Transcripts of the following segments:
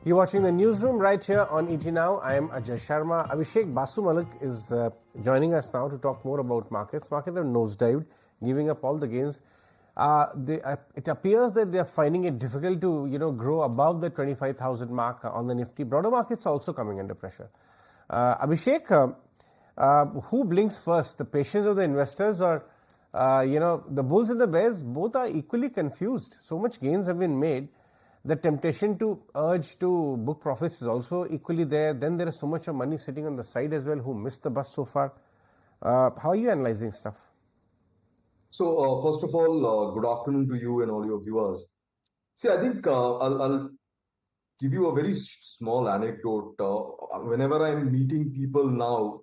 You're watching the newsroom right here on ET Now. I am Ajay Sharma. Abhishek Basumallick is joining us now to talk more about markets. Markets have nosedived, giving up all the gains. It appears that they are finding it difficult to grow above the 25,000 mark on the Nifty. Broader markets are also coming under pressure. Abhishek, who blinks first, the patience of the investors or the bulls and the bears? Both are equally confused. So much gains have been made. The temptation to urge to book profits is also equally there. Then there is so much of money sitting on the side as well who missed the bus so far. How are you analyzing stuff? So, first of all, good afternoon to you and all your viewers. See, I think I'll give you a very small anecdote. Whenever I'm meeting people now,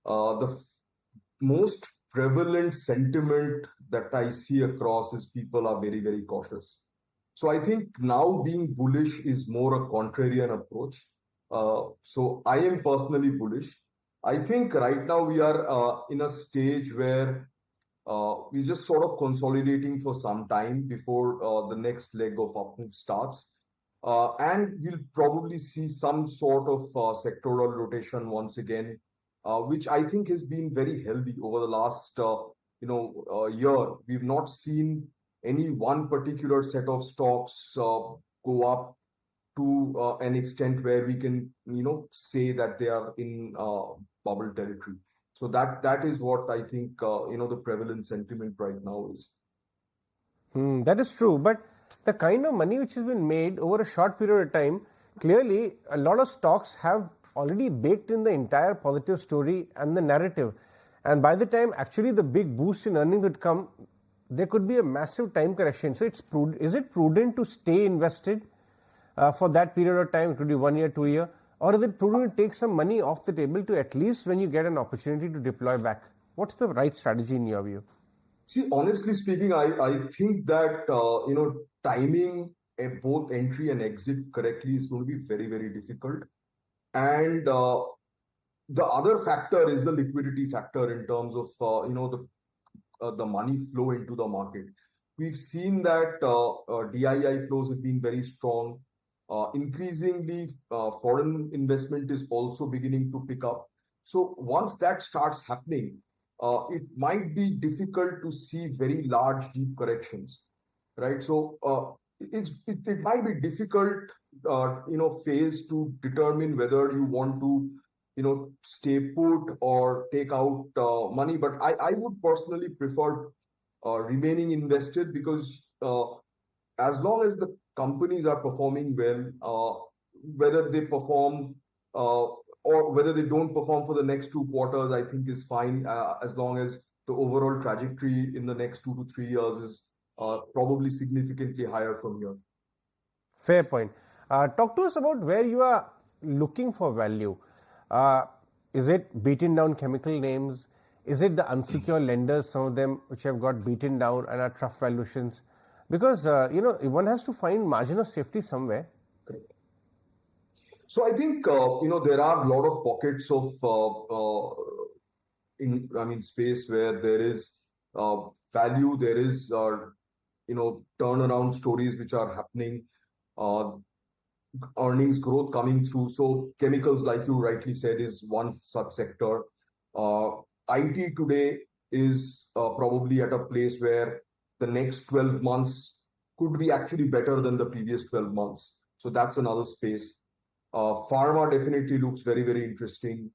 the most prevalent sentiment that I see across is people are very, very cautious. So I think now being bullish is more a contrarian approach. So I am personally bullish. I think right now we are in a stage where we're just sort of consolidating for some time before the next leg of up move starts. And we'll probably see some sort of sectoral rotation once again, which I think has been very healthy over the last year. We've not seen any one particular set of stocks go up to an extent where we can say that they are in bubble territory. So that is what I think the prevalent sentiment right now is. That is true, but the kind of money which has been made over a short period of time, clearly a lot of stocks have already baked in the entire positive story and the narrative. And by the time actually the big boost in earnings would come, there could be a massive time correction. So is it prudent to stay invested for that period of time? It could be 1 year, 2 year, or is it prudent to take some money off the table to at least when you get an opportunity to deploy back? What's the right strategy in your view? See, honestly speaking, I think that timing both entry and exit correctly is going to be very, very difficult. And the other factor is the liquidity factor in terms of the money flow into the market. We've seen that DII flows have been very strong. Increasingly, foreign investment is also beginning to pick up. So once that starts happening, it might be difficult to see very large, deep corrections, right? So it might be difficult, phase to determine whether you want to stay put or take out money. But I would personally prefer remaining invested because as long as the companies are performing well, whether they perform or whether they don't perform for the next 2 quarters, I think is fine as long as the overall trajectory in the next 2 to 3 years is probably significantly higher from here. Fair point. Talk to us about where you are looking for value. Is it beaten down chemical names? Is it the unsecured lenders, some of them which have got beaten down and are trough valuations? Because, one has to find margin of safety somewhere. Correct. So I think, there are a lot of pockets of space where there is value, there is, turnaround stories which are happening. Earnings growth coming through. So chemicals, like you rightly said, is one such sector. IT today is probably at a place where the next 12 months could be actually better than the previous 12 months. So that's another space. Pharma definitely looks very, very interesting.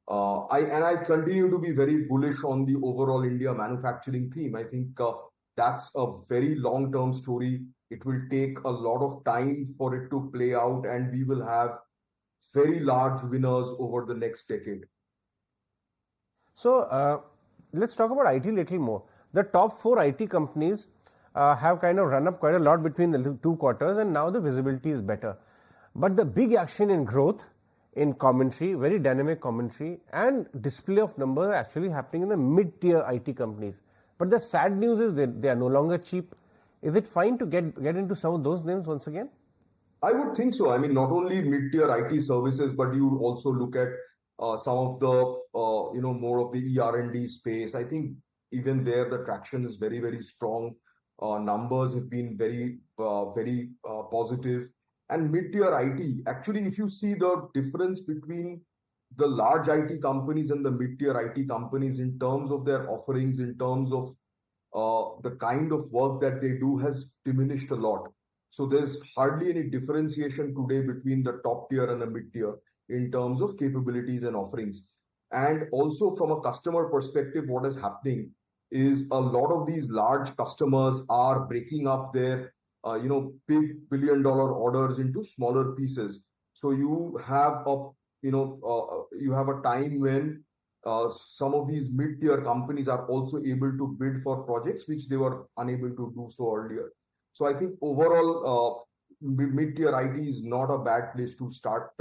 I continue to be very bullish on the overall India manufacturing theme. I think that's a very long-term story. It will take a lot of time for it to play out, and we will have very large winners over the next decade. So let's talk about IT a little more. The top 4 IT companies have kind of run up quite a lot between the 2 quarters, and now the visibility is better. But the big action in growth, in commentary, very dynamic commentary, and display of numbers actually happening in the mid-tier IT companies. But the sad news is that they are no longer cheap. Is it fine to get into some of those names once again? I would think so. I mean, not only mid-tier IT services, but you also look at some of the, more of the ER&D space. I think even there, the traction is very, very strong. Numbers have been very, very positive. and mid-tier IT. Actually, if you see the difference between the large IT companies and the mid-tier IT companies in terms of their offerings, in terms of the kind of work that they do has diminished a lot. So there's hardly any differentiation today between the top tier and the mid-tier in terms of capabilities and offerings. And also from a customer perspective, what is happening is a lot of these large customers are breaking up their big billion-dollar orders into smaller pieces. So you have a time when some of these mid-tier companies are also able to bid for projects which they were unable to do so earlier. So I think overall, mid-tier IT is not a bad place to start,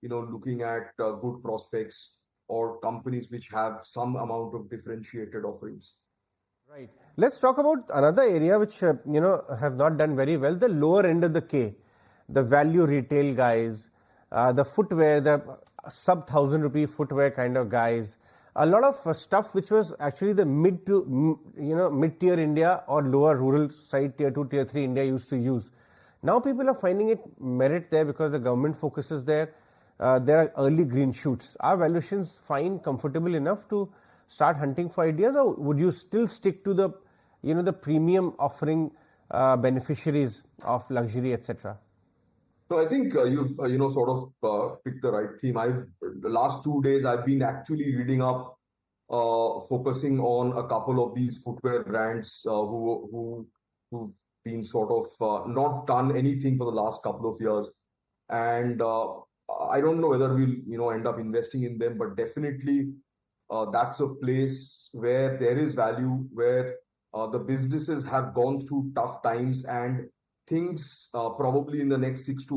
looking at good prospects or companies which have some amount of differentiated offerings. Right. Let's talk about another area which have not done very well. The lower end of the K, the value retail guys, the footwear, the sub 1,000 rupee footwear kind of guys. A lot of stuff which was actually the mid-tier India or lower rural side, tier 2, tier 3 India used to use. Now people are finding it merit there because the government focuses there. There are early green shoots. Are valuations fine, comfortable enough to start hunting for ideas, or would you still stick to the premium offering beneficiaries of luxury, etc.? So I think you've sort of picked the right theme. The last 2 days I've been actually reading up, focusing on a couple of these footwear brands who've been sort of not done anything for the last couple of years, and I don't know whether we'll end up investing in them, but definitely that's a place where there is value, where the businesses have gone through tough times, and things probably in the next 6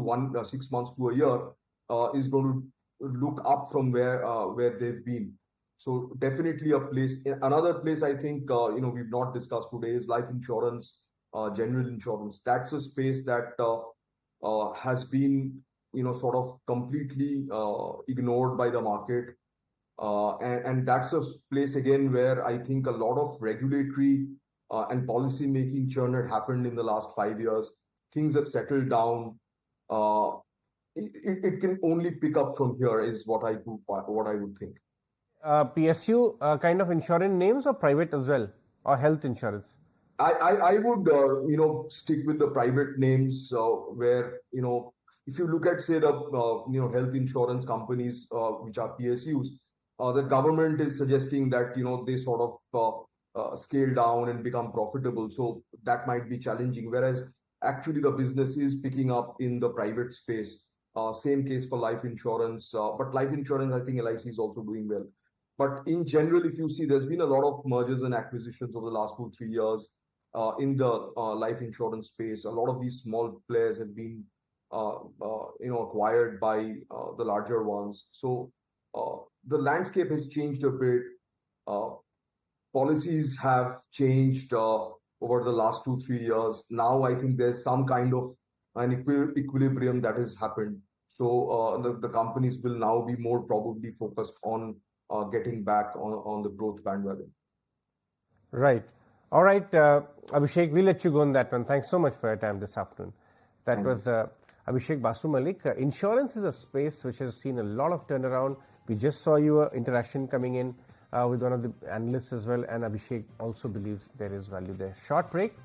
months to a year is going to look up from where they've been. So definitely a place. Another place I think we've not discussed today is life insurance, general insurance. That's a space that has been sort of completely ignored by the market. And that's a place again where I think a lot of regulatory and policy making churn had happened in the last 5 years. Things have settled down. It can only pick up from here is what I would think. PSU kind of insurance names or private as well, or health insurance? I would stick with the private names where if you look at say the health insurance companies which are PSUs, the government is suggesting that they sort of scale down and become profitable. So that might be challenging. Whereas actually the business is picking up in the private space. Same case for life insurance. But life insurance, I think LIC is also doing well. But in general, if you see, there's been a lot of mergers and acquisitions over the last 2-3 years in the life insurance space. A lot of these small players have been acquired by the larger ones. So the landscape has changed a bit. Policies have changed over the last 2-3 years. Now I think there's some kind of an equilibrium that has happened. So the companies will now be more probably focused on getting back on the growth bandwagon. Right. All right, Abhishek, we'll let you go on that one. Thanks so much for your time this afternoon. That was Abhishek Basumallick. Insurance is a space which has seen a lot of turnaround. We just saw your interaction coming in with one of the analysts as well, and Abhishek also believes there is value there. Short break.